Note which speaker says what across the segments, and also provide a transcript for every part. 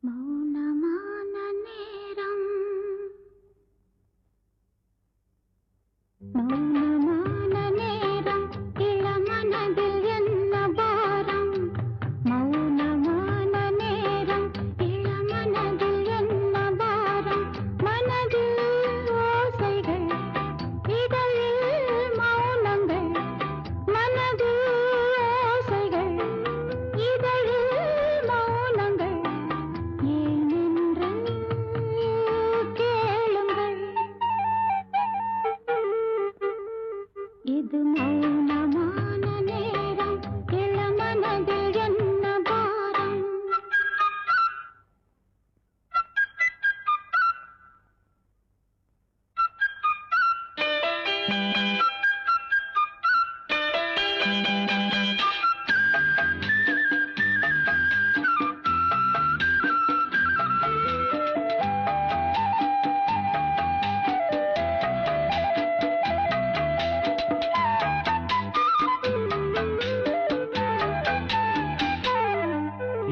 Speaker 1: மௌனமான நேரம் மௌனமான நேரம் இளமனதில் என்ன பாரம் மௌனமான நேரம் இளமனதில் என்ன பாரம் மனதில் ஓசைகள் இதழில் மௌனங்கள் மனதில் ஓசைகள் இதழில் மௌனங்கள் ஏனென்று கேளுங்கள் இது மௌனமான நேரம் இளமனதில் என்ன பாரம்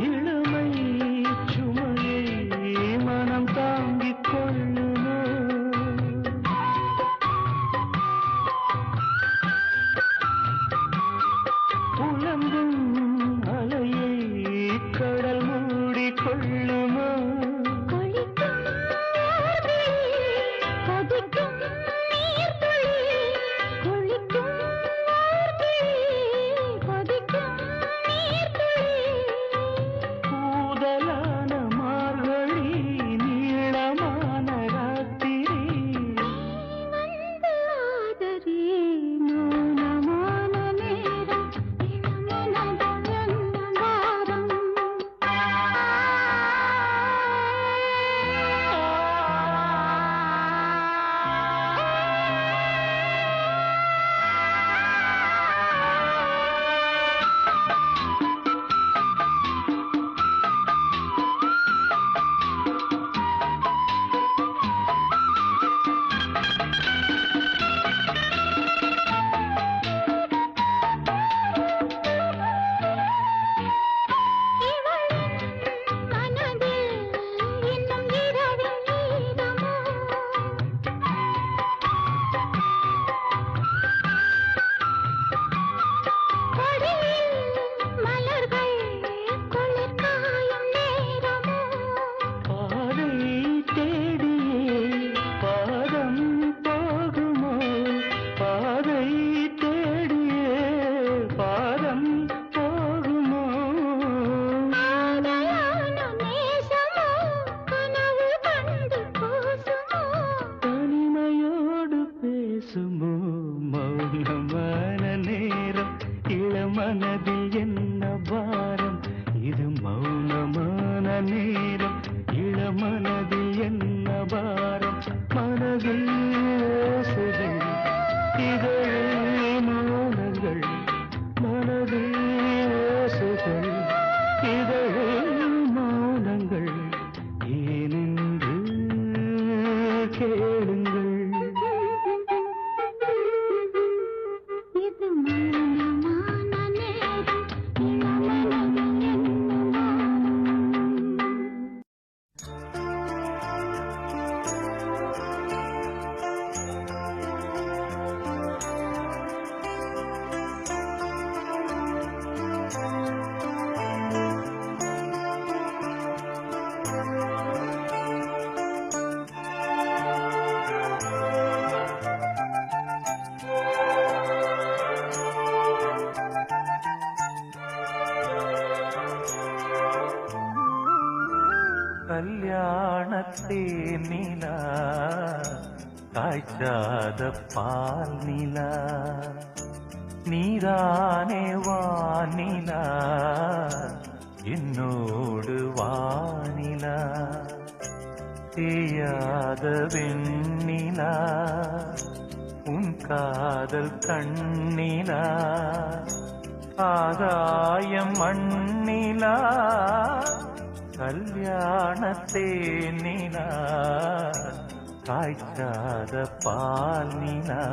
Speaker 2: இளமை சுமையை மனம் தாங்கிக் கொள்ளுமோ புலம்பும் அலையை கடல் மூடிக் கொள்ளுமோ
Speaker 1: கொளிக்கும் நீர்த்துளி கொதிக்கும் நீர்த்துளி கொளிக்கும் நீர்த்துளி கொதிக்கும் நீர்த்துளி
Speaker 2: கூதலான மார்கழி நீளமான ராத்திரி
Speaker 1: வந்து ஆதரி மௌனமான நேரம் இளமனதில் என்ன பாரம் மனதில் இன்னும் இரவில் நீதமோ கொடியில் மலர்கள் குளிர் காயும் நேரமோ
Speaker 2: பாதை தேடியே பாதம் போகுமோ பாதை தேடியே பாதம் போகுமோ
Speaker 1: ஆதையான நேசமோ கனவு கண்டு கூசுமோ
Speaker 2: தனிமையோடு பேசுமோ மௌனமான நேரம் இளமனதில் என்ன பாரம் இது மௌனமான நேரம் இளமனதில் என்ன பாரம் மனதில் ஓசைகள் இதழில் மௌனங்கள் மனதில் ஓசைகள் இதழில் மௌனங்கள் ஏனென்று கேளுங்கள்
Speaker 1: இது மௌனமான நேரம் இளமனதில் என்ன
Speaker 2: கல்யாணத்தே நிலா காய்ச்சாத பால் நிலா நீதானே வானிலா என்னோடு வானிலா தேயாத வெண்ணிலா உன் காதல் கண்ணிலா ஆகாயம் மண்ணிலா கல்யாணத்தே நிலா காய்ச்சாத பால் நிலா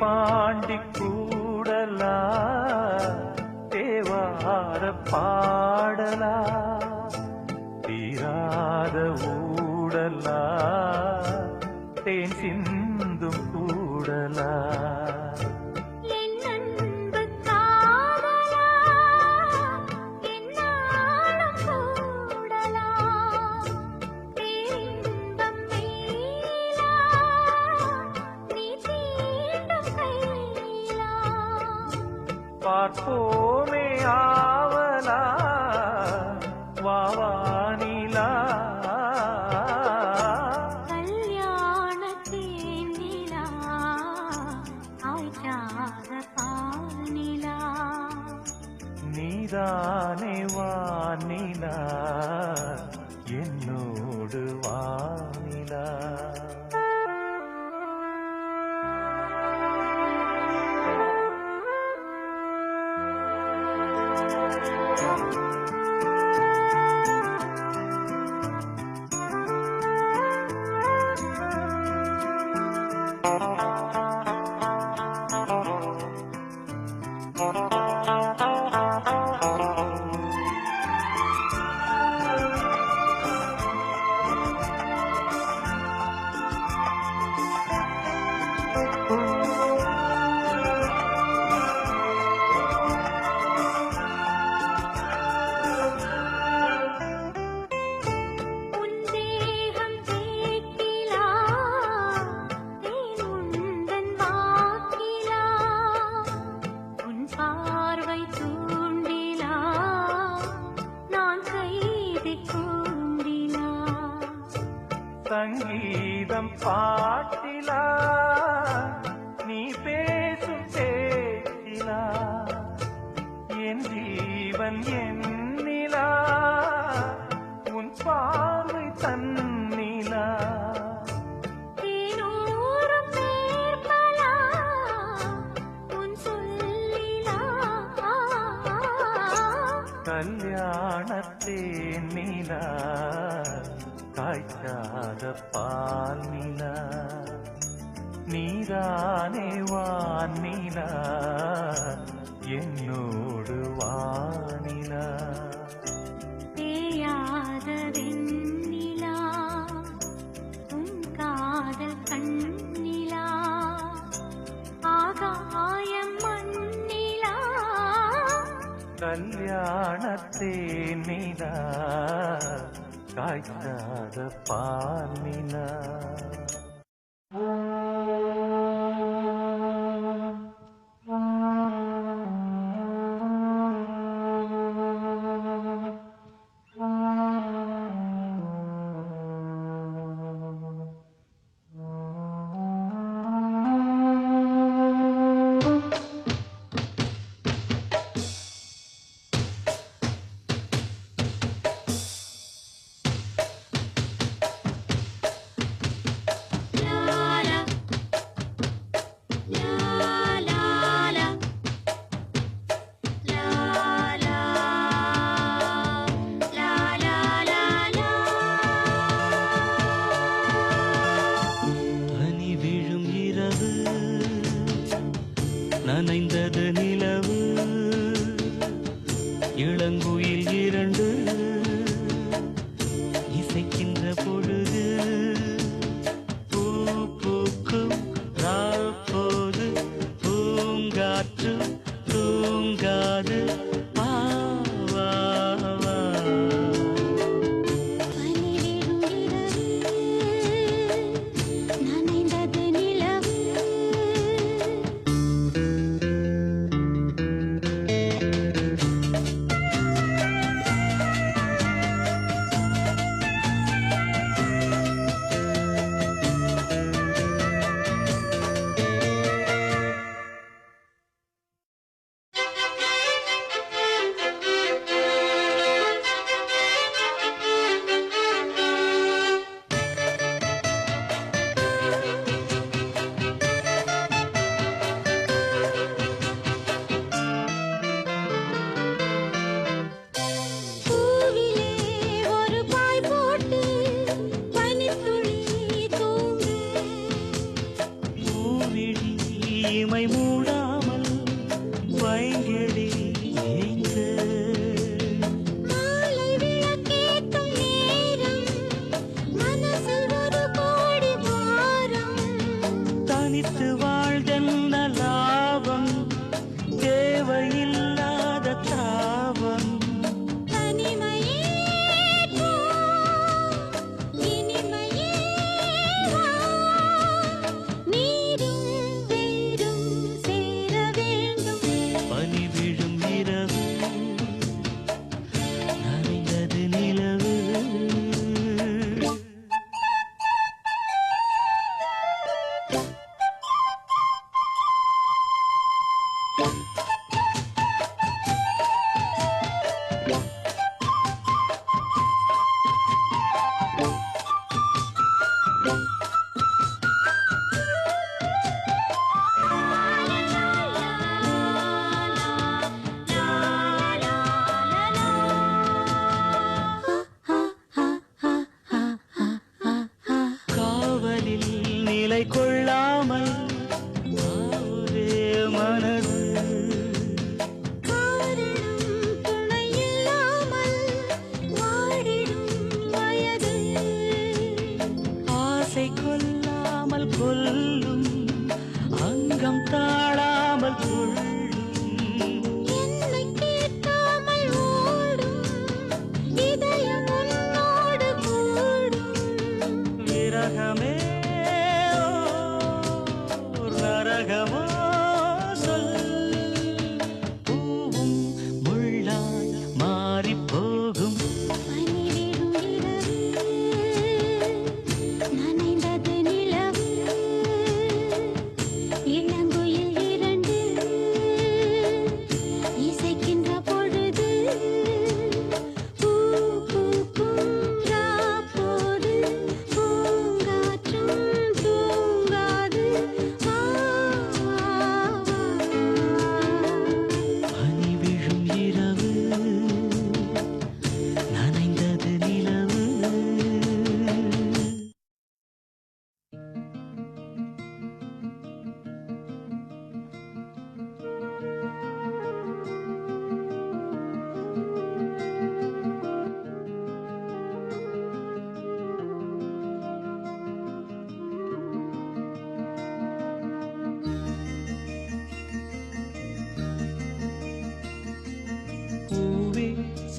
Speaker 2: பாண்டி கூடலா தேவார பாடலா தீராத ஊடலா தேன் சிந்தும் கூடலா
Speaker 1: என் அன்பு காதலா என்னாலும் கூடலா பேரின்பம் மேலா நீ தீண்டும் கையிலா
Speaker 2: பார்ப்போமே ஆவலா வாவானிலா
Speaker 1: கல்யாணத்தேன் நிலா ஆய்ச்சாத பால்நிலா
Speaker 2: நீதானே வானிலா என்னோடு வானிலா
Speaker 1: உன் தேகம் தேக்கிலா தேன் உந்தன் வாக்கிலா உன் பார்வை தூண்டிலா நான் கைதி கூண்டிலா
Speaker 2: சங்கீதம் பாட்டிலா நீ பேசும் பேச்சிலா என் ஜீவன் என்னிலா உன் பார்வை தன்னிலா
Speaker 1: தேனூரும் பேர்பலா உன் சொல்லிலா
Speaker 2: கல்யாணத்தேன் நிலா காய்ச்சாத பால் நிலா நீதானே வானிலா என்னோடு வானிலா
Speaker 1: தேயாத வெண்ணிலா உன் காதல் கண்ணிலா ஆகாயம் மண்ணிலா
Speaker 2: கல்யாணத்தேன் நிலா காய்ச்சாத பால் நிலா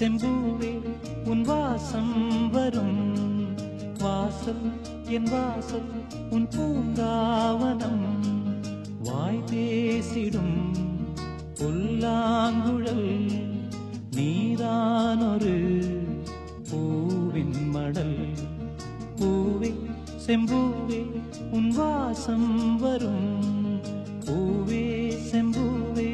Speaker 3: செம்பூவே உன் வாசம் வரும் வாசல் என் வாசல் உன் பூங்காவனம் வாய் பேசிடும் புல்லாங்குழல் நீதானொரு பூவின் மடல் பூவே செம்பூவே உன் வாசம் வரும் பூவே செம்பூவே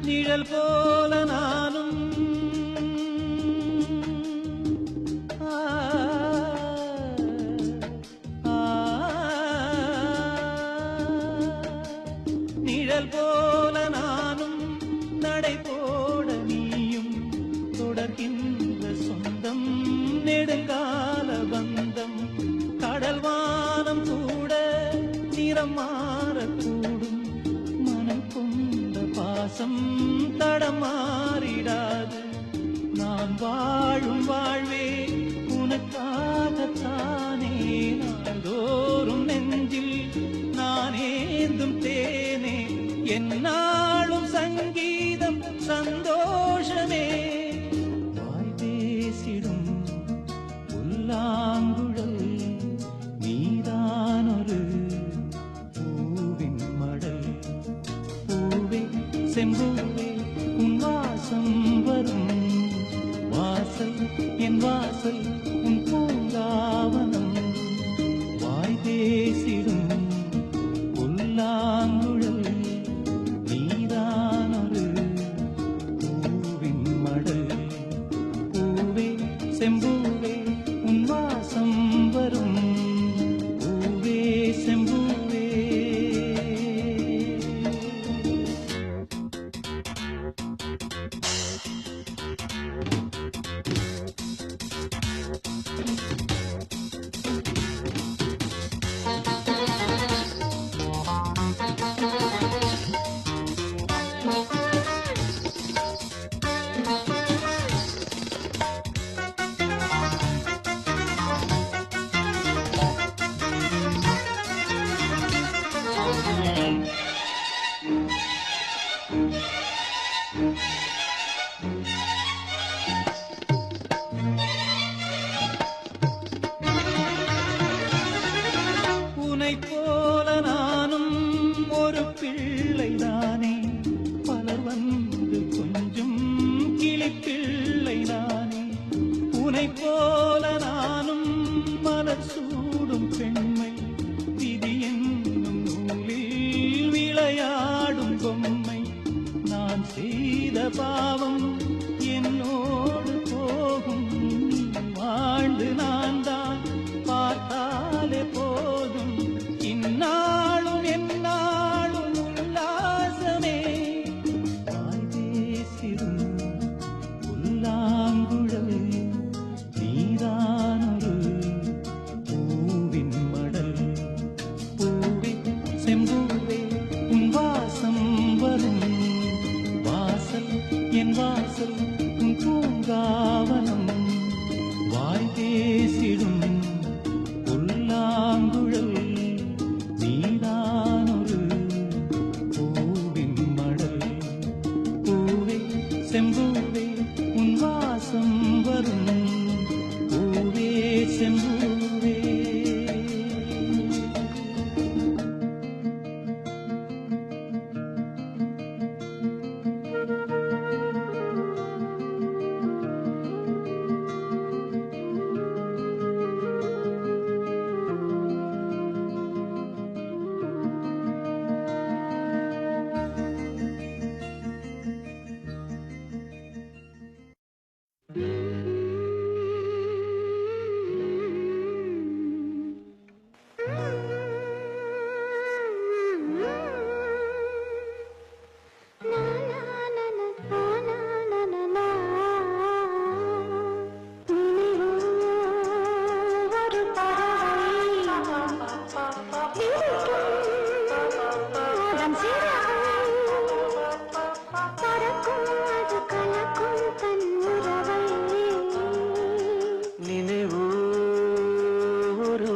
Speaker 3: நிழல் போல நானும் நிழல் போல நானும் நடை போட நீயும் தொடர்கின்ற சொந்தம் நெடுங்கால பந்தம் கடல் வானம் கூட நிறம் மாறக்கூடும் மனம் கொண்ட பாசம் தடமாறிடாது நான் வாழும் வாழ்வே உனக்காகத்தானே நாள்தோறும் நெஞ்சில் நான் ஏந்தும் தேனே என்னாலும் சங்கீதம் சந்தோஷமே வாய் பேசிடும் புல்லாங்குழல் நீதானொரு பூவின் மடல் பூவே செம்பூவே உன் வாசம் வரும் வாசல் என் வாசல் உன் பூங்காவனம் வாய் பேசிடும் புல்லாங்குழல் நீதானொரு பூவின் மடல் பூவே செம்பூவே உன் வாசம் வரும் பூவே செம்பூவே உனை போல நானும் ஒரு பிள்ளைதானே பலர் வந்து கொஞ்சம் கிளிப்பிள்ளைதானே உனை போல நானும் மலர் சூடும் பெண்மை விதி என்னும் நூலில் விளையாடும் பொம்மை நான் செய்த பாவம் என்னோடு போகும் வாழ்ந்து நான் தான் பார்த்தாலே போதும் இந்நாளும் எந்நாளும் உல்லாசமே வாய் பேசிடும் புல்லாங்குழல் நீதானொரு பூவின் மடல் பூவே செம்பூவே உன் வாசம் வரும் வாசல் என் வாசல் உன் பூங்காவனம் வாய் பேசிடும் புல்லாங்குழல் நீதானொரு பூவின் மடல் பூவே செம்பூவே உன் வாசம் வரும் பூவே செம்பூவே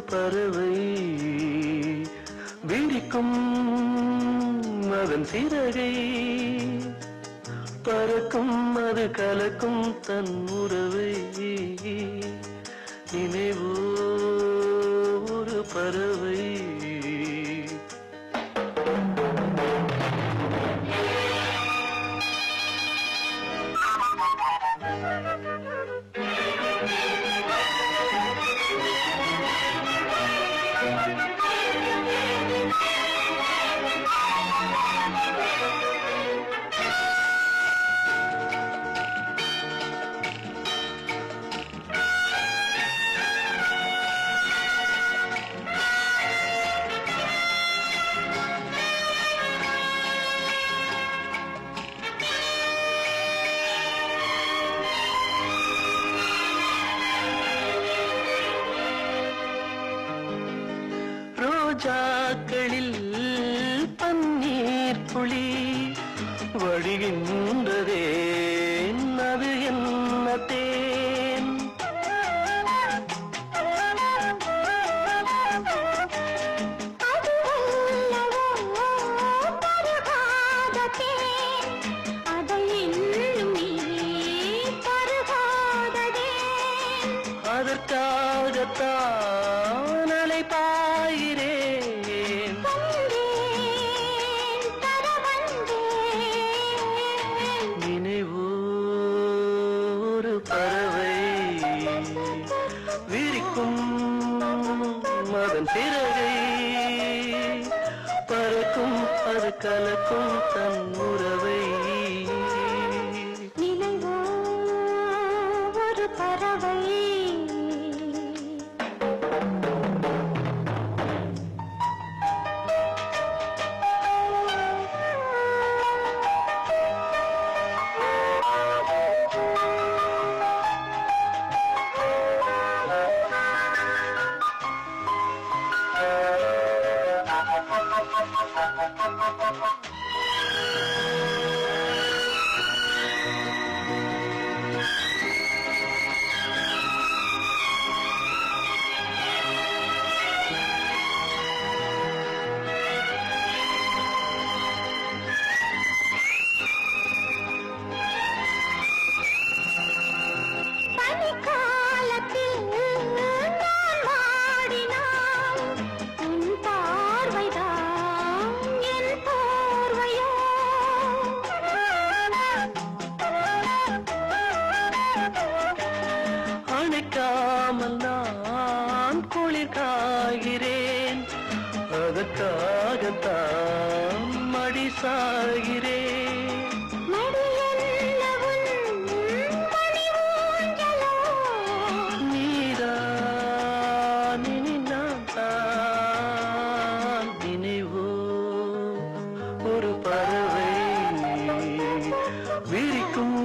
Speaker 4: பறவை விரிக்கும் அதன் சிறகை பறக்கும் அது கலக்கும் தன் உறவை நினைவோ ஒரு பறவை ரோஜாக்களில் பன்னீர் துளி வழிகின்றதே அது என்ன தேன் அதற்காகத்தான் அலை பாய்கிறேன் நினைவோ ஒரு பறவை விரிக்கும் அதன் சிறகை பறக்கும் அது கலக்கும் தன் உறவை
Speaker 1: நினைவோ ஒரு பறவை
Speaker 4: அணைக்காமல் நான் குளிர் காய்கிறேன் அதற்காகத்தான் மடி சாகிறேன் நீதான் இனி நான் தான் நினைவோ ஒரு பறவை விரிக்கும்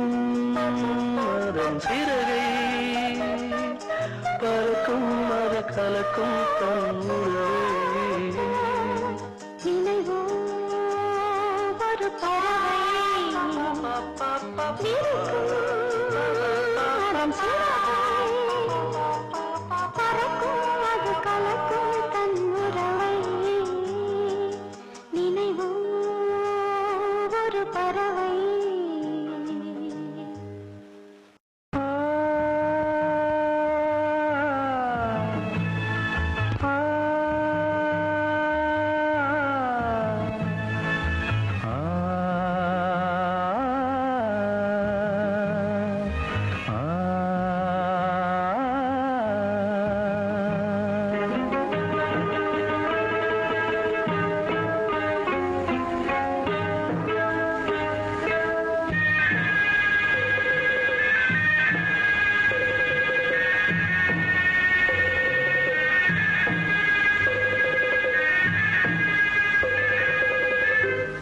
Speaker 4: அதன் சிறகை பறக்கும் அது கலக்கும் தன் உறவை
Speaker 1: நினைவோ ஒரு பறக்கும் அது கலக்கும் தன் உறவை நினைவோ ஒரு பறவை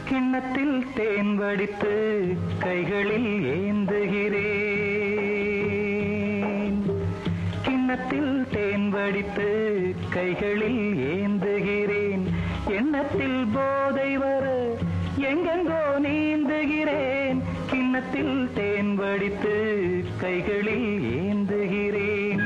Speaker 3: கிண்ணத்தில் தேன் வடித்து கைகளில் ஏந்துகிறேன் கிண்ணத்தில் தேன் வடித்து கைகளில் ஏந்துகிறேன் எண்ணத்தில் போதை வர எங்கெங்கோ நீந்துகிறேன் கிண்ணத்தில் தேன் வடித்து கைகளில் ஏந்துகிறேன்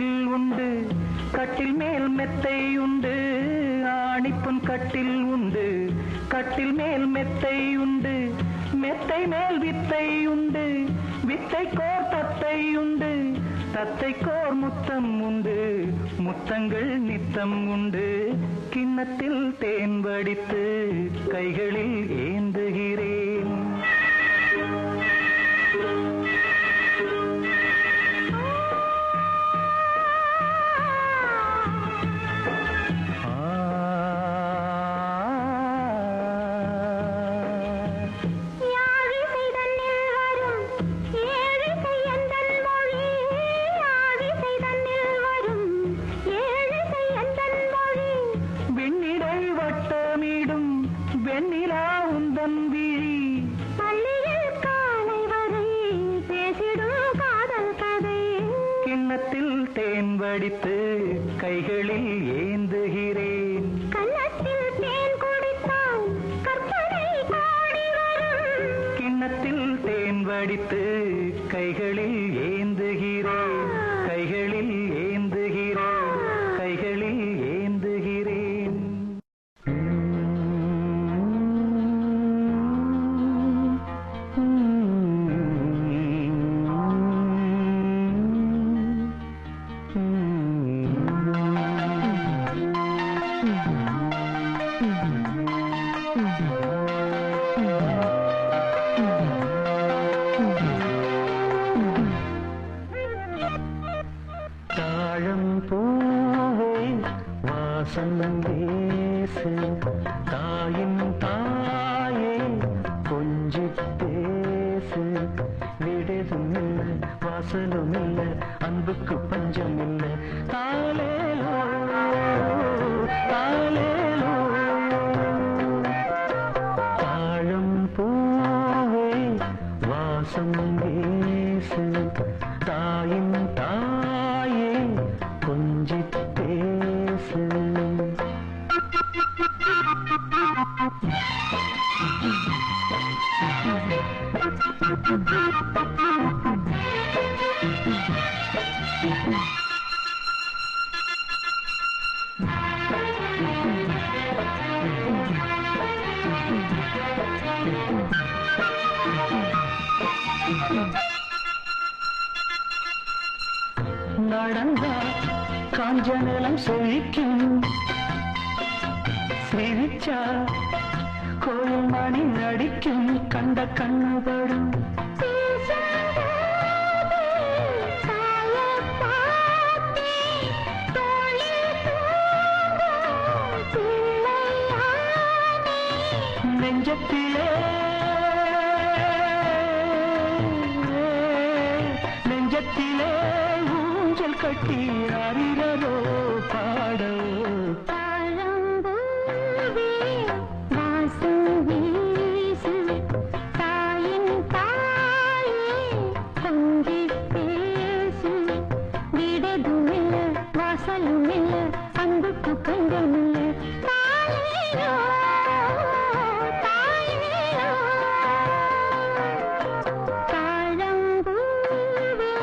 Speaker 3: கட்டில் உண்டு, கட்டில் மேல் மெத்தை உண்டு, ஆணிப்பொன் கட்டில் உண்டு, கட்டில் மேல் மெத்தை உண்டு, மெத்தை மேல் வித்தை உண்டு, வித்தைக்கோர் தத்தை உண்டு, தத்தைக்கோர் முத்தம் உண்டு, முத்தங்கள் நித்தம் உண்டு, கிண்ணத்தில் தேன் வடித்து கைகளில் ஏந்துகிறேன். வெண்ணிலா உந்தன் விழி பள்ளியில் காலை வரை பேசிடும் காதல் கதை, கிண்ணத்தில் தேன் வடித்து கைகளில் ஏந்துகிறேன். கன்னத்தில் தேன் குடித்தால் கற்பனை பாடி வரும், கிண்ணத்தில் தேன் வடித்து கைகளில் ஏந்துகிறேன், கைகளில் ஏந்துகிறேன், கைகளில் ஏந்துகிறேன். தாழம் பூவே வாசம் பேசு, தாயின் தாயே கொஞ்சி பேசு, விடுதும் இல்லை வாசலும் இல்லை அன்புக்கு பஞ்சம் இல்லை, தாலேலோ தாலேலோ. தாழம் பூவே வாசம் பேசு, தாயின் தாயே கொஞ்சி பேசு. நடந்தா காஞ்ச நிலம் செழிக்கும், சிரிச்சா கோயில் மணி நடிக்கும், கண்ட கண்ணுபடும் நெஞ்சத்திலே நெஞ்சத்திலே ஊஞ்சல் கட்டி அறிகிறதோ பாடோ. அன்புக்கு பஞ்சம் இல்லை, தாயோ தாயோ. தாழம்பூவே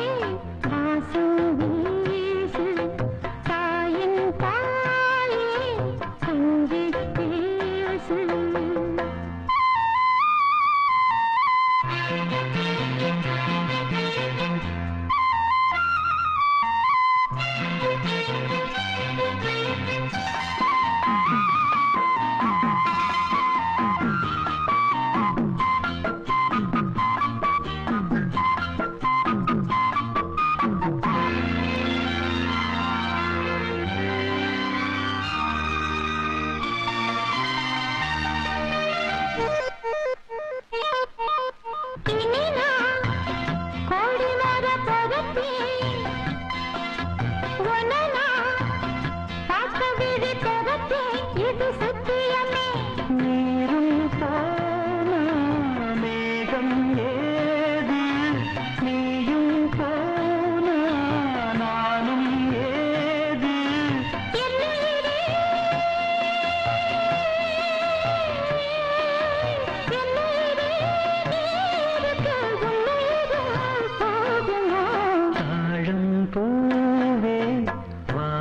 Speaker 3: வாசம் வீசு,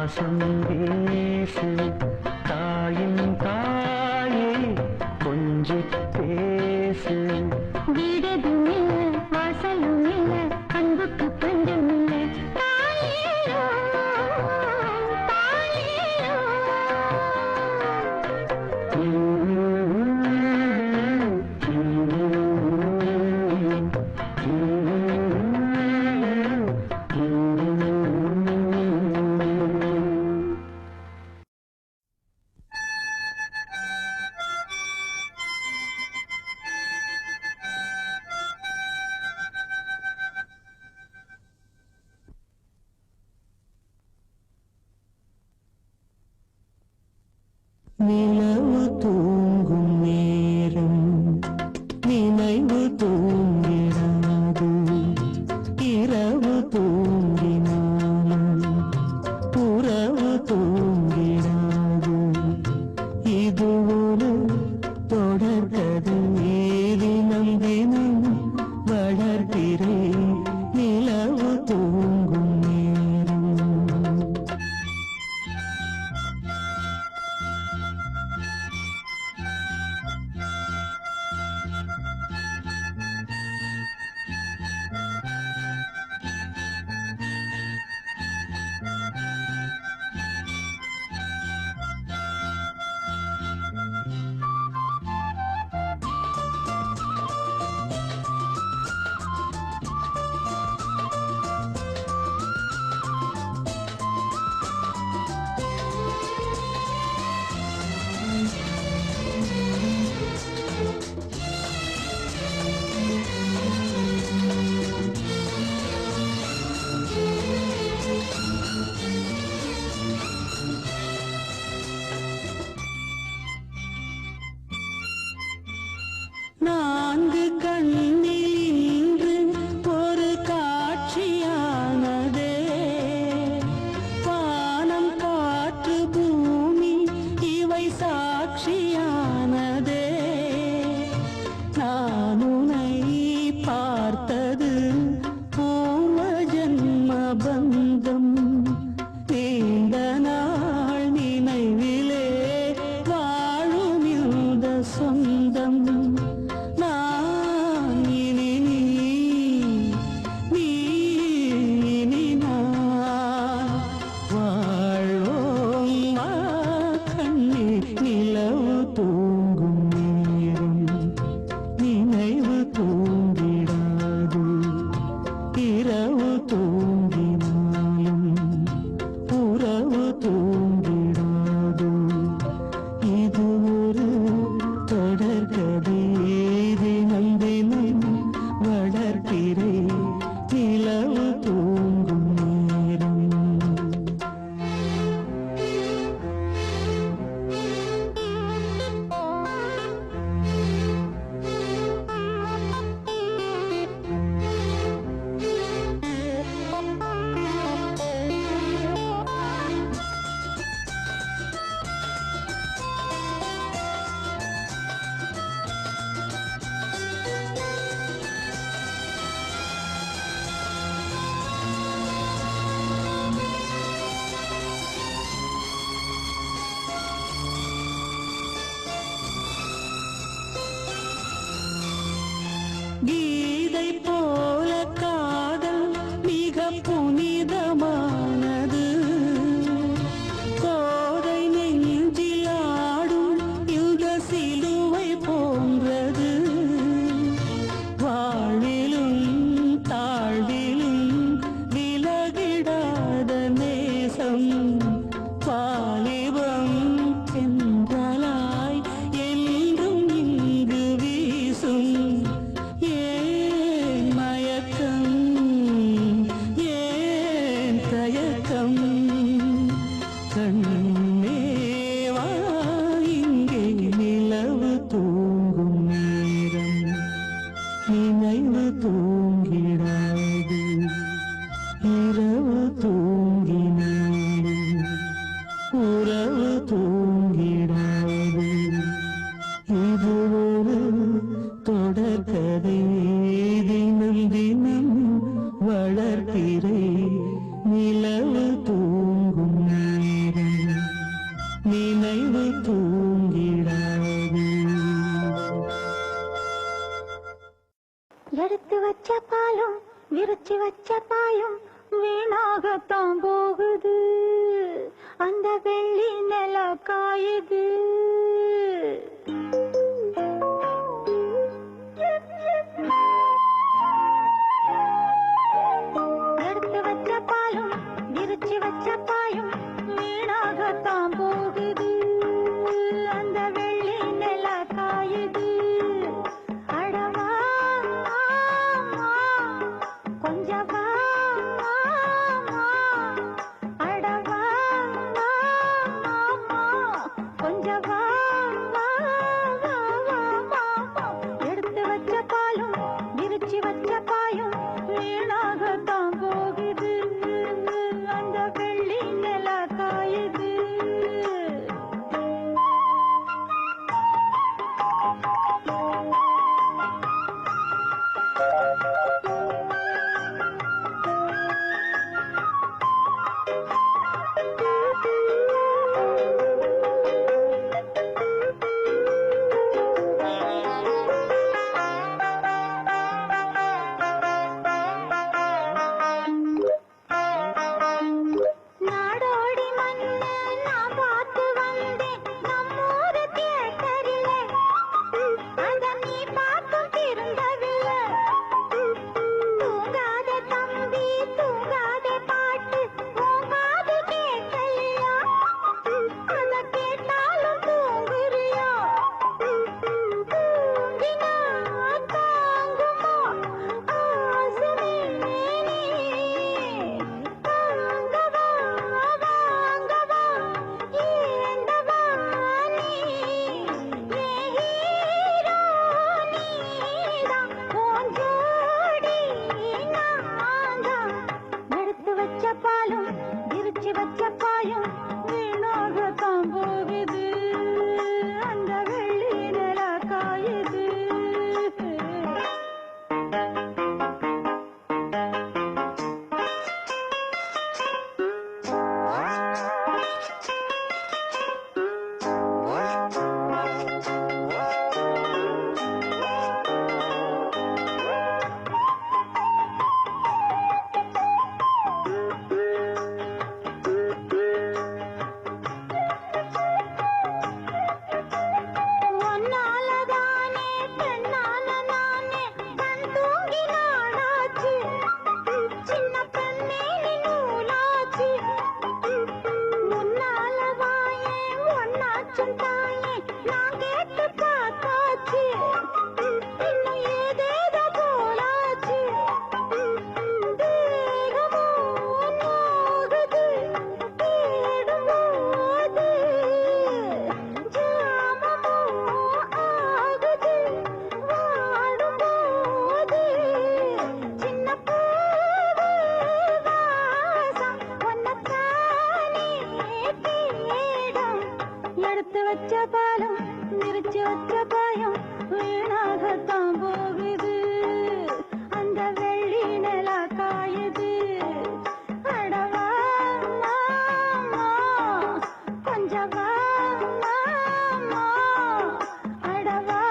Speaker 3: வாசம் வீசு தாயின் தாயே கொஞ்சி பேசு.
Speaker 1: வீடதும் இல்ல வாசலும் இல்ல அன்புக்கு பஞ்சம் இல்ல தாயேயோ தாயேயோ.
Speaker 3: நிலவு தூங்கும் நேரம் நினைவு தூங்கிடாது. இரவு தூங்கினாலும் உறவு தூங்கிடாது. இது ஒரு தொடர்கதை தினம் தினம் வளர்கிறேன் நிலவு தூங்கும் நேரம். நான்கு கண்ணில் இன்று ஒரு காட்சியானதே. வானம் காற்று பூமி இவை சாட்சியானதே. நான் உன்னை பார்த்தது பூர்வ ஜன்ம பந்தம். நீண்ட நாள் நினைவிலே வாழும் இந்த சொந்தம். கீதை போல காதல் மிக புனிதமானது. கோதை நெஞ்சில் ஆடும் இந்த சிலுவை போன்றது. வாழ்விலும் தாழ்விலும் விலகிடாத நேசம். வாலிபம் தென்றலாய் என்றும் இங்கு வீசும். ஏன் மயக்கம் ஏன் தயக்கம் கண்ணேவா இங்கே நிலவு தூங்கும் நேரம். நினைவு தூங்கிடாது இரவு தூங்கினாலும்
Speaker 1: வெள்ளி நில காயுது. எடுத்து வச்ச பாலும் விரிச்சு வச்ச பாயும் வீணாகத்தான் போகுது. அந்த வெள்ளி நில காயுது. அடவா கொஞ்சம் வா, அடவா கொஞ்சம் வா, எடுத்து வச்ச பாலும் விரிச்சு வச்ச பாயும் வீணாகத்தான் போகுது. அந்த வெள்ளி நில காயுது. நாடோடி மண்ணு நான் பார்த்து வந்தேன் நம்மூரு தியேட்டரிலே. அத நீ பார்த்தும் திருந்தவில்லை. தூங்காத தம்பி தூங்காத பாட்டு உங்காது கேட்கலையா? அத கேட்டாலும் தூங்குறியா? தூங்கினா தாங்குமா ஆசமே நீ? தாங்கவா வாங்கவா ஏண்டவா நீ? ஏ ஹீரோ நீதான் உன் ஜோடி நான்தான். எடுத்து வச்ச பாலும் விரிச்சு வச்ச பாயும் வீணாகத்தான் போகுது. அந்த வெள்ளி நில காயுது. ஒன்னாலதானே பெண்ணான நானே கண் தூங்கி நாடாச்சு. சின்ன பெண்ணே நீ நூலாச்சு. முன்னால வாயே ஒன்னாச்சும் தாயே நான் கேட்டு பார்த்தாச்சு. இன்னும் ஏதேதோ போலாச்சு. தேகமோ நோகுது தேடும்போது. ஜாமமோ ஆகுது வாடும்போது. சின்ன பூவு வாசம் ஒன்னத்தானே தேடும். எடுத்து வச்ச பாலும் விரிச்சு வச்ச பாயும் வீணாகத்தான் போகுது. அந்த வெள்ளி நில காயுது. அடவா கொஞ்சம் வா, அடவா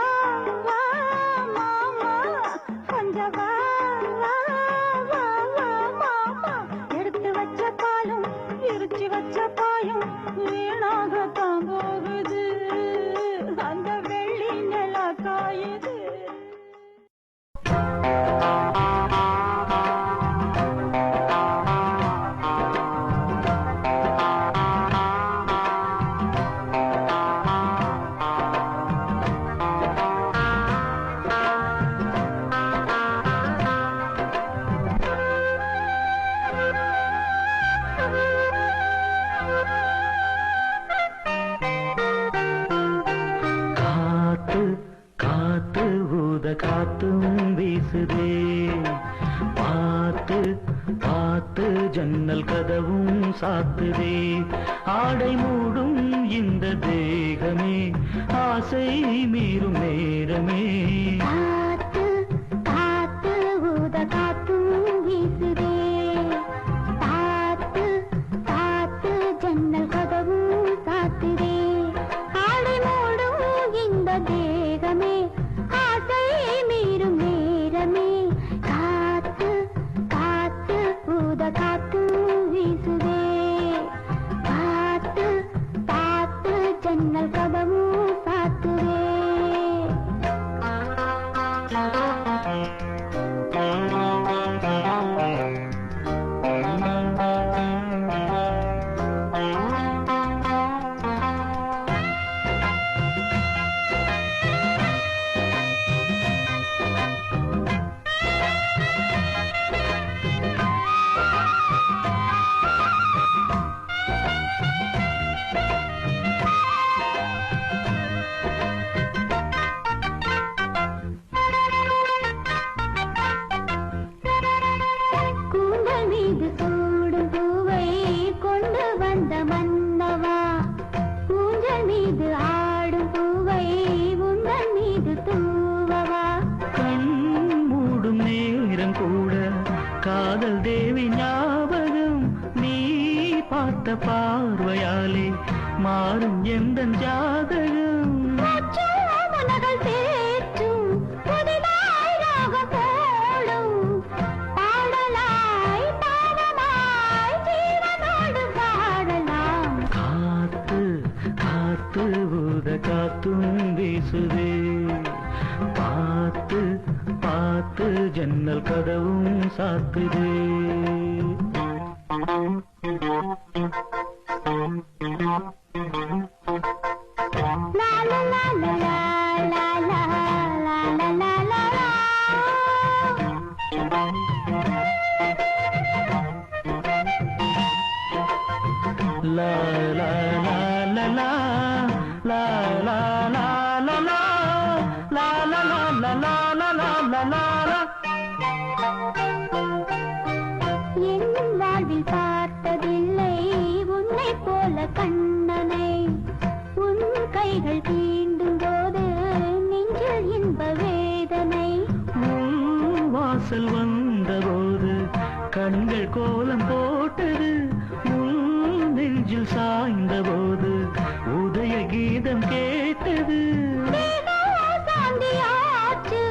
Speaker 1: கொஞ்சம் வா, எடுத்து வச்ச பாலும் விரிச்சு வச்ச பாயும் வீணாகத்தான் போகுது. அந்த வெள்ளி நில காயுது.
Speaker 3: காத்து காத்து ஊத காத்தும் வீசுதே. பார்த்து பார்த்து ஜன்னல் கதவும் சாத்துதே. ஆடை மூடும் இந்த தேகமே ஆசை மீறும் நேரமே.
Speaker 1: காத்து காத்து ஊத காத்தும் வீசுதே. பார்த்து பார்த்து ஜன்னல் கதவும் சாத்துதே. ஆடை மூடும் இந்த தேகமே ஆசை மீறும் நேரமே. காத்து காத்து ஊத காத்தும் வீசுதே. பார்த்து வந்த மன்னவா ஊஞ்சல் மீது ஆடும் பூவை உந்தன் மீது தூவவா
Speaker 3: கண் மூடும் நேரம் கூட காதல் தேவி ஞாபகம் நீ பார்த்த பார்வையாலே மாறும் எந்த ஜாதகம்
Speaker 1: மனகள் தேற்றும் புதிதாய் ராகம் போடும் பாடலாய் பாடமாய் ஜீவனோடு பாடலாம்
Speaker 3: காத்து காத்து ஊத காத்தும் வீசுதே பார்த்து பார்த்து ஜன்னல் கதவும் சாத்துதே La la la la la la la la la la la la la la la la la la.
Speaker 1: என் வாழ்வில் பார்த்ததில்லை உன்னை போல கண்ணனை உன் கைகள் தீண்டும் போது நெஞ்சில் இன்ப வேதனை
Speaker 3: வாசல் வந்தபோது கண்கள் கோலம் போட்டது நெஞ்சில் சாய்ந்த போது உதய கீதம் கேட்டது
Speaker 1: சாந்தியாச்சு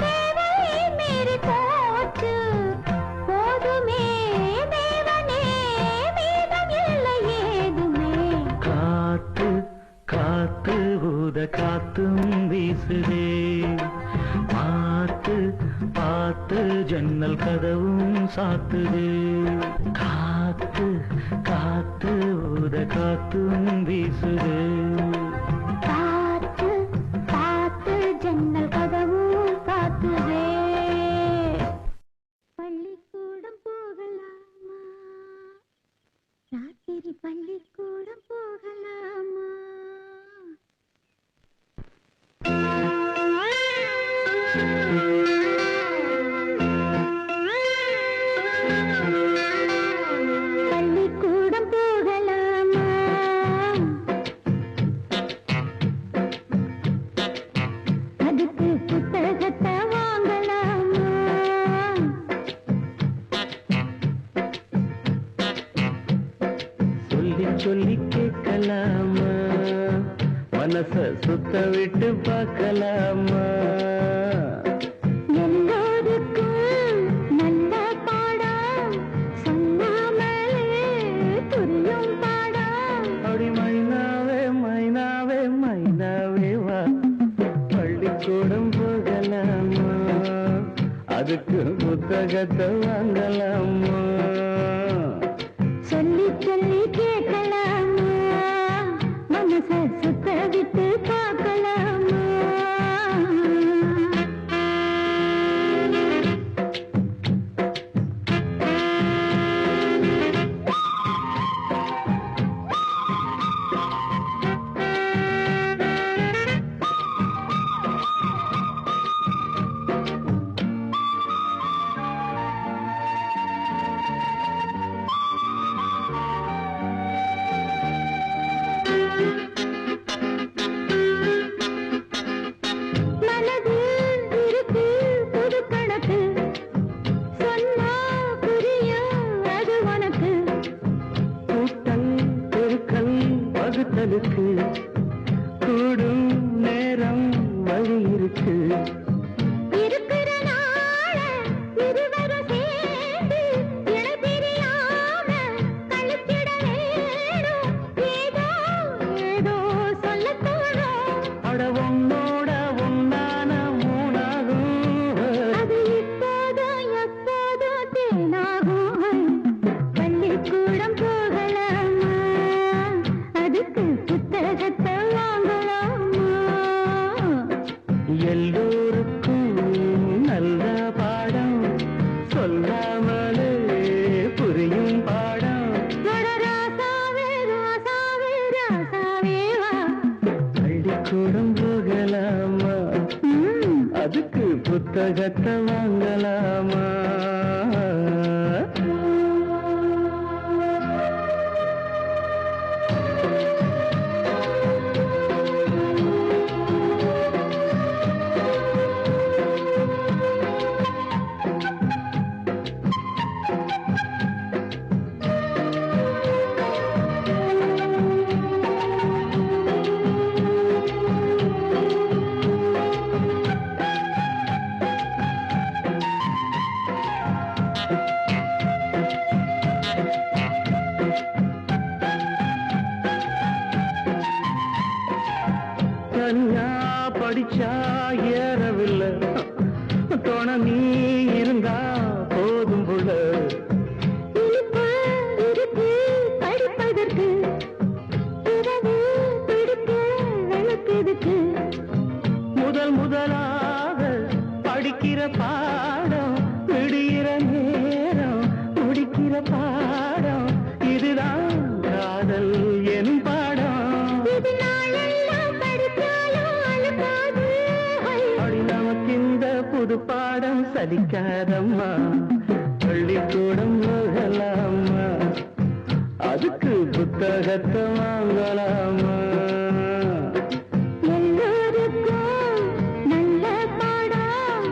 Speaker 1: தேவை மீறி போச்சு போதுமே தேவனே மீதம் இல்லை ஏதுமே
Speaker 3: காத்து காத்து ஊத காத்தும் வீசுதே பார்த்து பார்த்து ஜன்னல் கதவும் சாத்துதே காத்து காத்து ஊத காத்தும் வீசுதே
Speaker 1: பார்த்து பார்த்து ஜன்னல் கதவும் சாத்துதே பள்ளிக்கூடம் போகலாமா ராத்திரி பள்ளிக்கூடம் போகலாமா பள்ளிக்கூடம் போகலாமா அதுக்கு புத்தகத்தை வாங்கலாமா
Speaker 3: சொல்லி சொல்லி கேட்கலாமா மனச சுத்த விட்டு பார்க்கலாமா
Speaker 1: எல்லோருக்கும் நல்ல பாடம் சொல்லாமலே புரியும் பாடம்
Speaker 3: அப்படி மைனாவே மைனாவே மைனாவே வா பள்ளிக்கூடம் போகலாமா அதுக்கு புத்தகத்தை வாங்கலாமா
Speaker 1: சொல்லி சொல்லி கேட்கலாமா மனச சுத்த விட்டு பார்க்கலாமா மனதில் இருக்கு புது கணக்கு சொன்னா புரியும் அது உனக்கு
Speaker 3: கூட்டல் பெருக்கல் வகுத்தலுக்கு கூடும் நேரம் வழி இருக்கு
Speaker 1: இருக்கிற நாள இருவரும் சேர்ந்து இணை பிரியாம கழித்திட வேணும் ஏதோ ஏதோ சொல்லத் தோணும்
Speaker 3: அட உன்னோட உன்னான மூணாகும்
Speaker 1: அது இப்போதும் எப்போதும் தேனாகும் பள்ளிக்கூடம் போகலாமா அதுக்கு புத்தகத்தை வாங்கலாமா
Speaker 3: எல்லோருக்கும் நல்ல பாடம் சொல்லாமலே புரியும் பாடம்
Speaker 1: ராசாவே ராசாவே ராசாவே வா
Speaker 3: பள்ளிக்கூடம் போகலாமா அதுக்கு புத்தகத்தை வாங்கலாமா படிச்சா ஏறவில்லை தோண நீ இருந்தா போதும் புள்ள
Speaker 1: இனிப்பு இருக்கு படிப்பதற்கு இரவு பிடிக்க வெளுப்பதற்கு
Speaker 3: முதலாக படிக்கிற பாடம் விடுகிற நேரம் முடிக்கிற பாடம் இதுதான் காதல் எனும் பாடம்
Speaker 1: இது நாளெல்லாம் படித்தாலும் அழுக்காது
Speaker 3: அடி நமக்கு இந்த புது பாடம் சலிக்காதம்மா பள்ளிக்கூடம் போகலாமா அதுக்கு புத்தகத்தை வாங்கலாமா
Speaker 1: எல்லோருக்கும் நல்ல பாடம்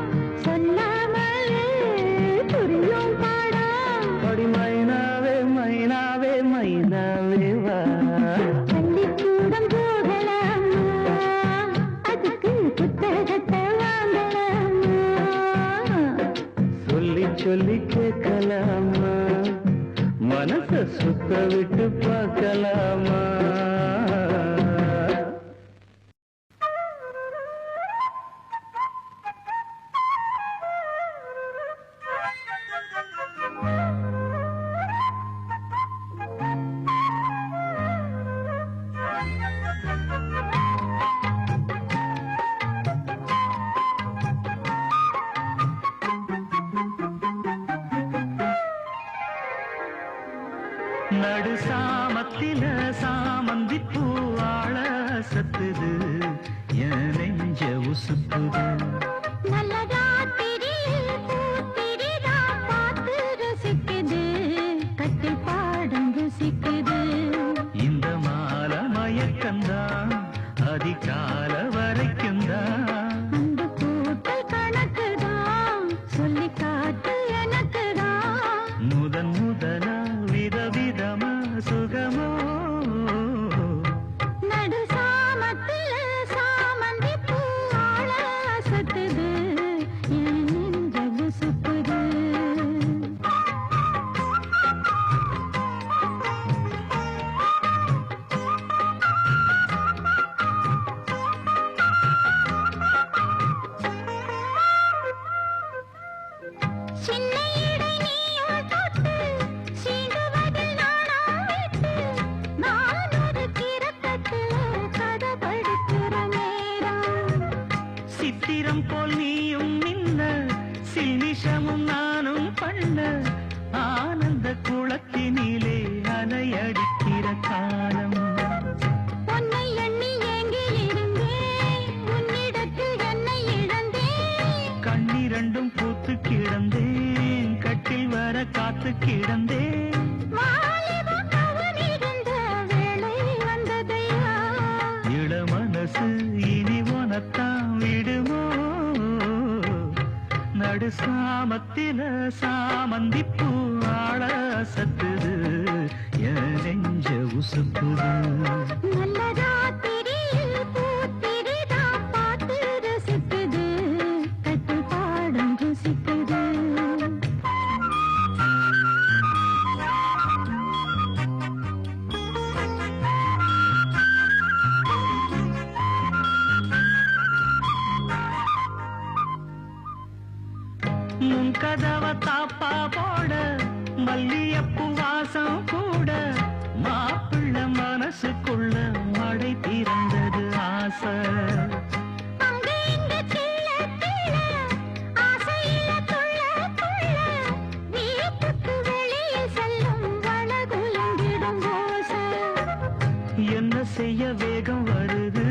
Speaker 1: சொல்லாமலே புரியும் பாடம்
Speaker 3: அடி மைனாவே மைனாவே மைனாவே வா
Speaker 1: பள்ளிக்கூடம் போகலாமா அதுக்கு புத்தகத்தை வாங்கலாமா
Speaker 3: சொல்லி சொல்லி கேட்கலாமா மனச சுத்த விட்டு பார்க்கலாமா நடு சாமத்தில சாமந்தி பூவாழ சத்துது என் நெஞ்ச உசுப்புது
Speaker 1: நல்ல ராத்திரியில் பூத்திரிதா பார்த்து ரசிக்குது கட்டில் பாடம் ருசிக்குது
Speaker 3: இந்த மால மயக்கந்தான் அதிகால வரைக்கும் தான்
Speaker 1: அந்த கூட்டல் கணக்குதான் சொல்லி காட்டு எனக்குதான்
Speaker 3: முதலா விதவிதமா சுகமோ
Speaker 1: நடு சாமத்தில சாமந்தி பூவாழ அசத்துது என் நெஞ்ச உசுப்புது சின்ன இடை நீயும் தொட்டு சீண்டுவதில் நாணம் விட்டு நான் ஒரு கிறக்கத்தில் கதை படிக்கிற நேரம்
Speaker 3: சித்திரம் போல் நீயும் நின்ன சில்மிஷமும் நானும் பண்ண ஆனந்த குளத்தினிலே அலையடிக்கிற காலம்
Speaker 1: உன்னை எண்ணி ஏங்கி இருந்தேன் உன்னிடத்தில் என்னை இழந்தேன்
Speaker 3: கண்ணிரண்டும் பூத்து கிடந்தேன் கட்டில் வர காத்து கிடந்தேன்
Speaker 1: வாலிபம் கவனிருந்த வேளை வந்ததையா
Speaker 3: இள மனசு இனி உனத்தான் விடுமோ நடு சாமத்தில சாமந்தி பூவாழ சத்துது என் நெஞ்ச உசுப்புது
Speaker 1: நல்ல ராத்திரியில் பூத்திரிதா பார்த்து ரசிக்குது கட்டில் பாடம் ருசிக்குது
Speaker 3: முன் கதவ தாப்பா போட மல்லியப்பூ வாசம் கூட மாப்பிள்ளை மனசுக்குள்ள மழை பிறந்தது ஆசை
Speaker 1: அங்க இங்க கிள்ள கிள்ள ஆசையில துள்ள துள்ள வீட்டுக்கு வெளியே செல்லும் வனகுலங்கிடும் ஓசை
Speaker 3: என்ன செய்ய வேகம் வருது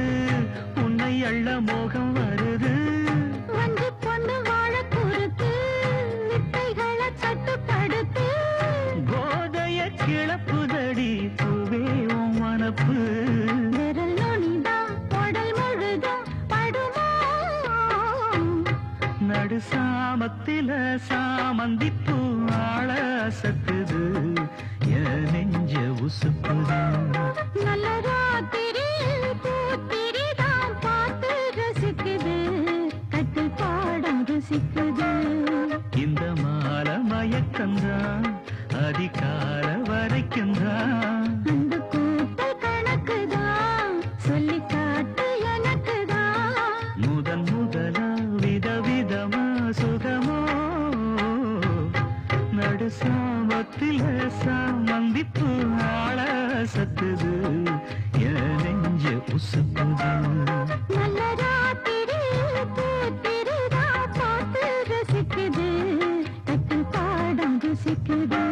Speaker 3: உன்னை அள்ள மோகம் வருது
Speaker 1: வந்து பொண்ணு வாழ குறுத்து வித்தைகளை கட்டுப்படுத்து
Speaker 3: போதைய கிளப்புதடி பூவே உன் மனப்பு
Speaker 1: விரல் நுனிதான் உடல் முழுதும் படுமோ
Speaker 3: நடு சாமத்தில சாமந்தி பூவாழ சத்துது என் நெஞ்ச உசுப்புது
Speaker 1: நல்ல ராத்திரியில் பூத்திரிதான் பார்த்து ரசிக்குது கட்டில் பாடம் ருசிக்குது
Speaker 3: இந்த மால மயக்கந்தான் அதிகால வரைக்கும் தான்
Speaker 1: அந்த கூட்டல் கணக்குதான் சொல்லி காட்டு எனக்குதான்
Speaker 3: முசுக்குது.
Speaker 1: நல்ல ராத்திரி பூத்திருதா பார்த்து ரசிக்குது, கட்டு பாடம் ருசிக்குது.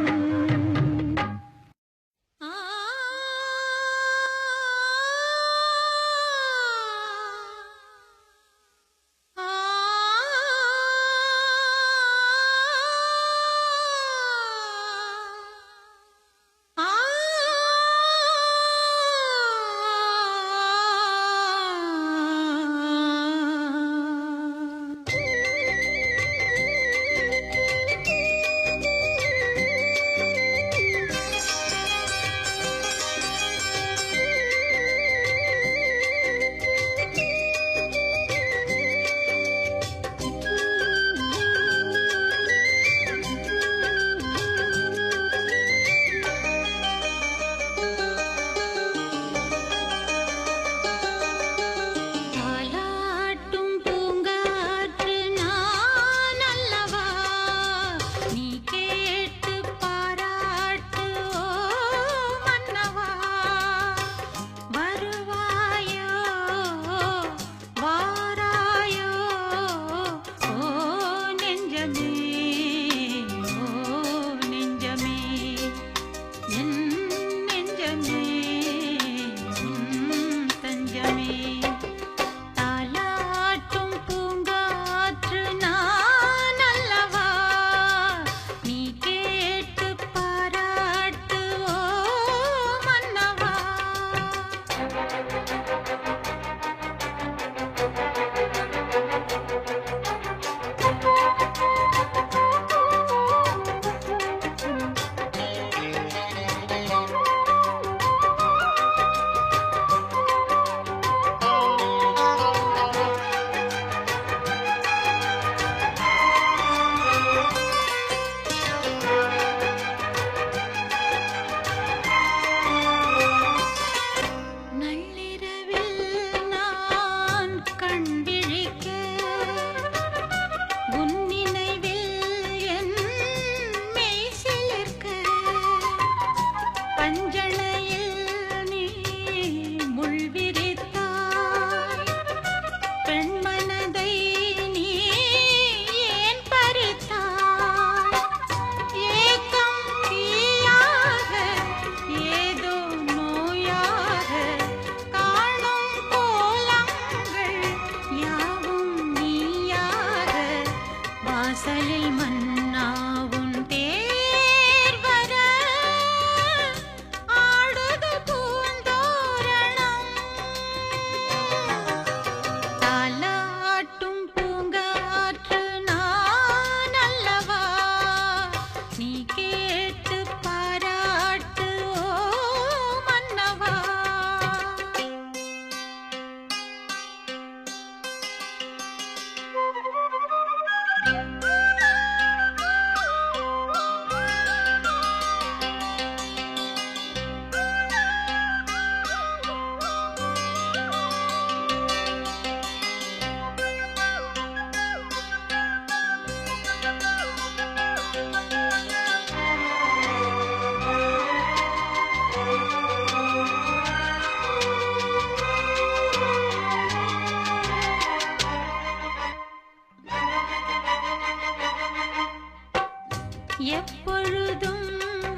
Speaker 1: எப்பொழுதும்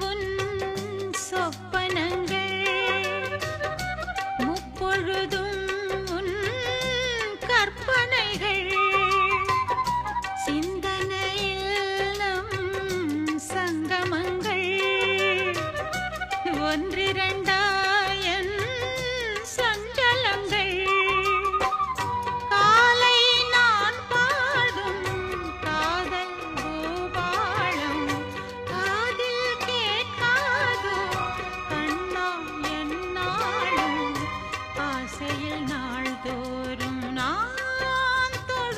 Speaker 1: உன் சொப்பனங்கள், முப்பொழுதும் உன் கற்பனைகள், சிந்தனையில் நம் சங்கமங்கள் ஒன்றிரண்டாயன் சஞ்சலங்கள். காலை நான் பாடும் காதல் பூபாளம் காதில் கேட்காதோ கண்ணா என்னாலும் ஆசையில் நாள்தோறும் நான் தொழும்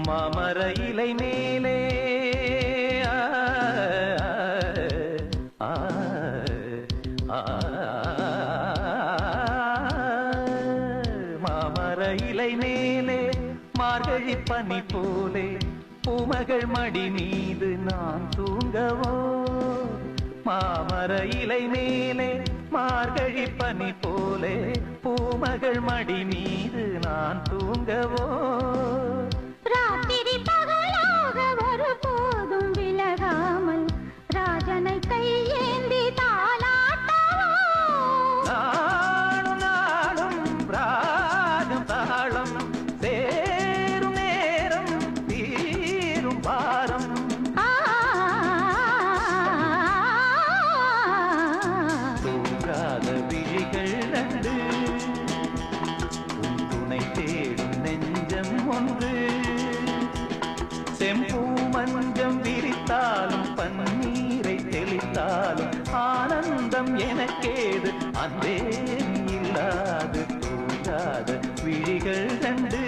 Speaker 2: மாமர இலை மேலே மாமர இலை மேலே மார்கழி பனி போலே பூமகள் மடி மீது நான் தூங்கவோ மாமர இலை மேலே மார்கழி பனி போலே பூமகள் மடி மீது நான் தூங்கவோ
Speaker 1: ராத்திரி பகலாக ஒரு போதும் விலகாமல் ராஜனை கையேந்தி தாலாட்டவோ
Speaker 2: நாளும் நாளும் ராகம் தாளம் சேரும் நேரம் தீரும் பாரம் தூங்காத விழிகள் நண்டு உன் துணை தேடும் நெஞ்சம் ஒன்று செம்பூ மஞ்சம் விரித்தாலும் பன்னீரை தெளித்தாலும் ஆனந்தம் எனக்கேது அன்பே இல்லாது தூங்காத விழிகள் கண்டு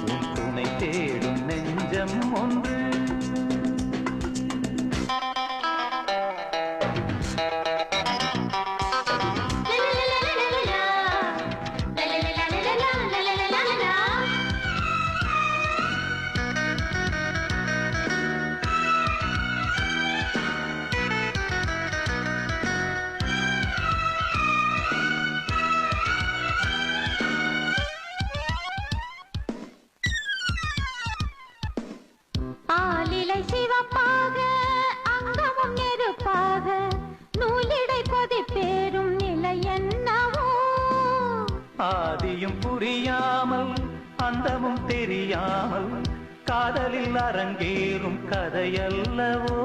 Speaker 2: உன் துணை தேடும் நெஞ்சம் ஒன்று
Speaker 1: ஆலிலை சிவப்பாக அங்கமும் நெருப்பாக நூலிடை கொதிப்பேறும் நிலை என்னவோ
Speaker 2: ஆதியும் புரியாமல் அந்தமும் தெரியாமல் காதலில் அரங்கேறும் கதையல்லவோ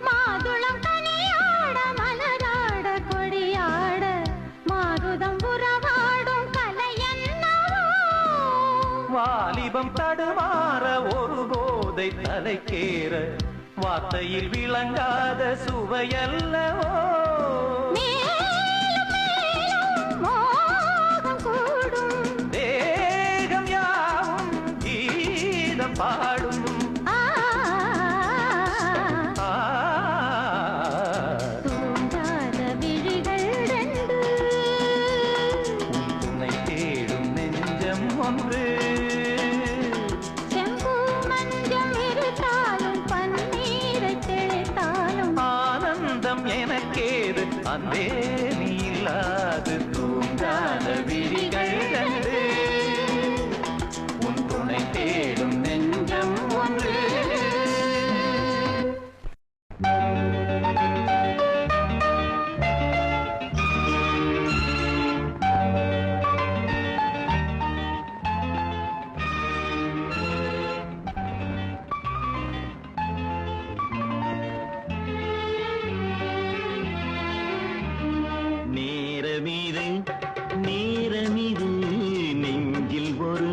Speaker 1: மாதுளம் கனியாட மலராட கொடியாட மாருதம் உறவாடும் கலை என்னவோ
Speaker 2: வாலிபம் தடுமாற ஒரு போதை தலைக்கேற வார்த்தையில் விளங்காத சுவையல்லவோ
Speaker 1: மேலும் மேலும் மோகம் கூடும்
Speaker 2: தேகம் யாவும் கீதம் பாடும்
Speaker 1: தூங்காத விழிகள் ரெண்டு
Speaker 2: உன் துணை தேடும் நெஞ்சம் ஒன்று
Speaker 1: செம்பூ மஞ்சம் இருத்தாலும் பன்னீரை தெளித்தாலும்
Speaker 2: ஆனந்தம் எனக்கேது அன்பே நீ இல்லாது தூங்காத விழிகள் கண்டு உன் துணை தேடும் நெஞ்சம் ஒன்று
Speaker 3: நேரமிது நேரமிது நெஞ்சில் ஒரு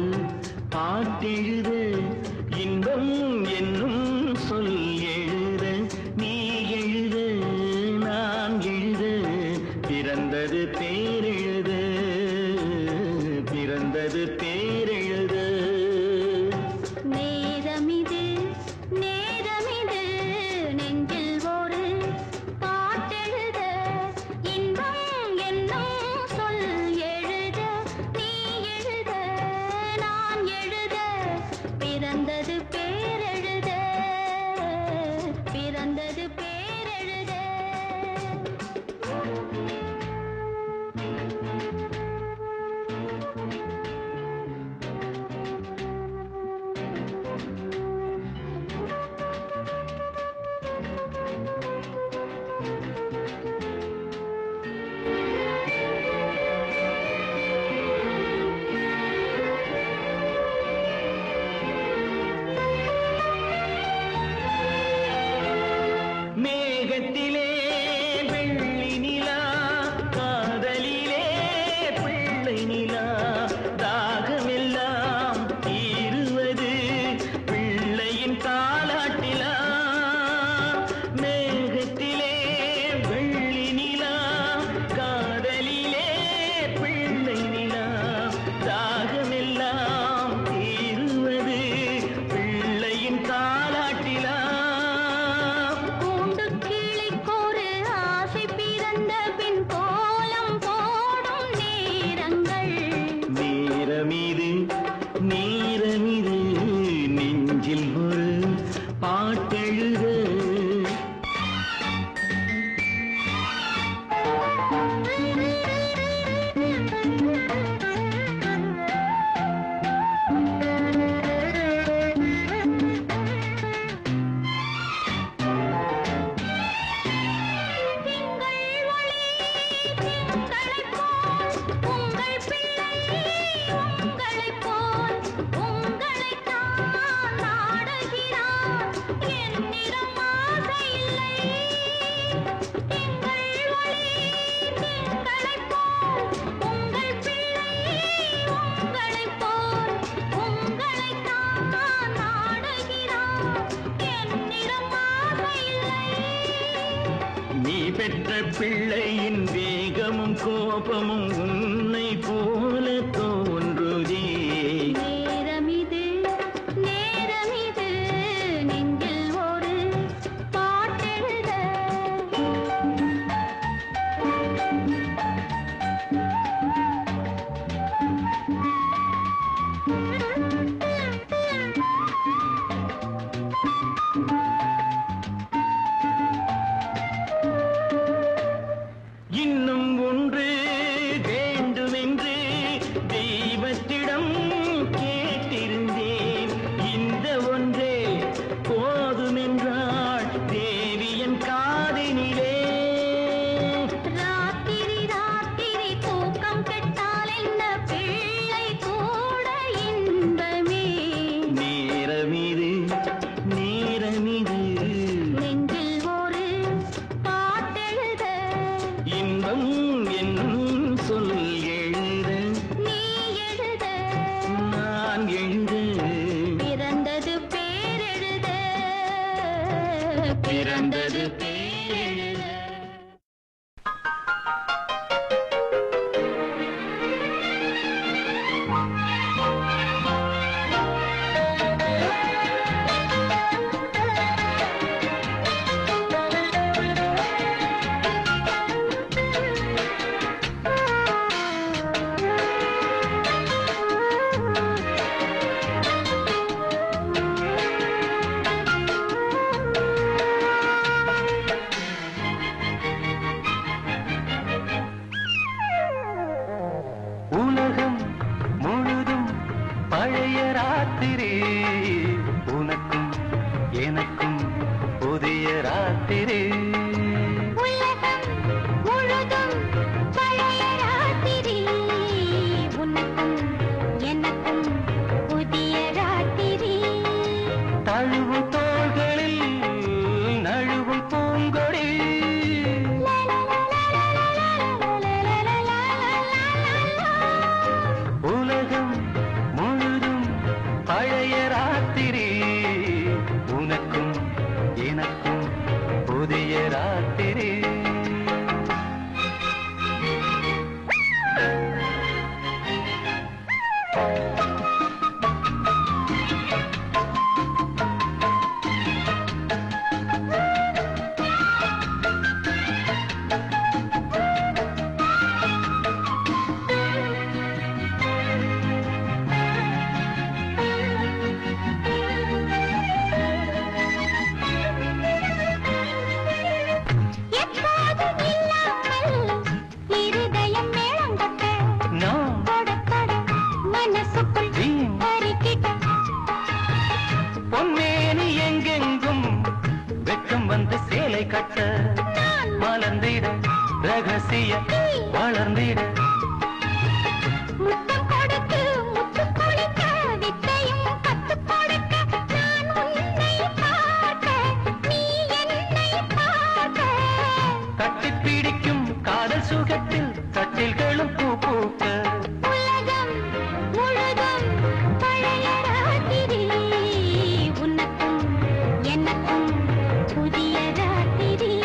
Speaker 3: பாட்டெழுத இன்பம் என்னும் சொல் எழுத நீ எழுத நான் எழுத பிறந்தது பேரெழுத பிறந்தது பேரெழுத
Speaker 1: நேரமிது நேரமிது நெஞ்சில் ஒரு பாட்டெழுத இன்பம் என்னும் சொல் எழுத நீ எழுத நான் எழுத பிறந்தது பேரெழுத பிறந்தது பேரெழுத
Speaker 3: பிள்ளையின் வேகமும் கோபமும் உன்னை போல தோன்றுதே.
Speaker 1: நேரமிது நேரமிது நெஞ்சில் ஒரு பாட்டெழுத.
Speaker 3: இன்னும் ஒன்று வேண்டுமென்று தெய்வத்திடம் கேட்டிருந்தேன். இந்த ஒன்றே போதுமென்றாள் தேவியன் காதினிலே.
Speaker 1: ராத்திரி ராத்திரி தூக்கம் கெட்டால் என்ன பிள்ளை கூட இன்பமே.
Speaker 3: நேரமிது நேரமிது
Speaker 1: நெஞ்சில் ஒரு பாட்டெழுத.
Speaker 3: இன்பம் என்னும் சொல் எழுத
Speaker 1: நீ எழுத
Speaker 3: நான் எழுத.
Speaker 1: பிறந்தது பேரெழுத. பிறந்தது பேரெழுத.
Speaker 2: உலகம் முழுதும் பழைய ராத்திரி, உனக்கும் எனக்கும் புதிய ராத்திரி.
Speaker 1: உலகம் முழுதும் பழைய ராத்திரி, உனக்கும் எனக்கும் புதிய ராத்திரி.
Speaker 2: தழுவும் தோள்களில் நழுவும் பூங்கொடி, உலகம் முழுதும் பழைய ராத்திரி, உனக்கும் எனக்கும் புதிய ராத்திரி.
Speaker 1: எப்போதும் இல்லாமல் இருதயம் மேளங்கொட்ட,
Speaker 2: நான்
Speaker 1: தொட தொட மனசுக்குள் பறிக்கிட்ட.
Speaker 2: பொன்மேனி எங்கெங்கும் வெட்கம் வந்து சேலை கட்ட, மலர்ந்திட ரகசிய வளர்ந்திட.
Speaker 1: முத்தம் கொடுத்து முத்து குளிக்க, வித்தையும் கத்துக் கொடுக்க. நான் உன்னை பார்க்க, நீ என்னை பார்க்க.
Speaker 2: கட்டிப் பிடிக்கும் காதல் சுகத்தில் கட்டில்களும் பூ பூக்க.
Speaker 1: உலகம் முழுதும் பழைய ராத்திரி, உனக்கும் எனக்கும் புதிய ராத்திரி.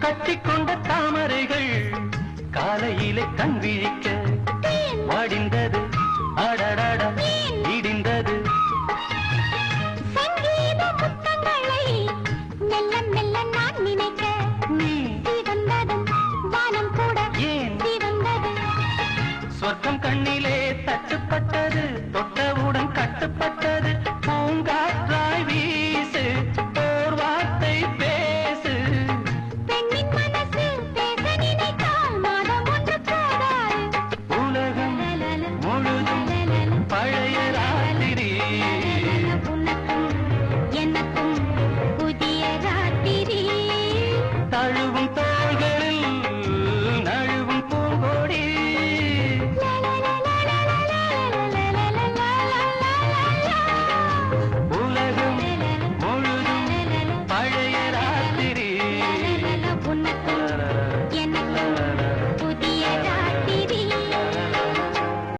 Speaker 2: கட்டிக்கொண்ட தாமரைகள் காலையிலே கண் விழிக்க, வடிந்தது அடடட இடிந்தது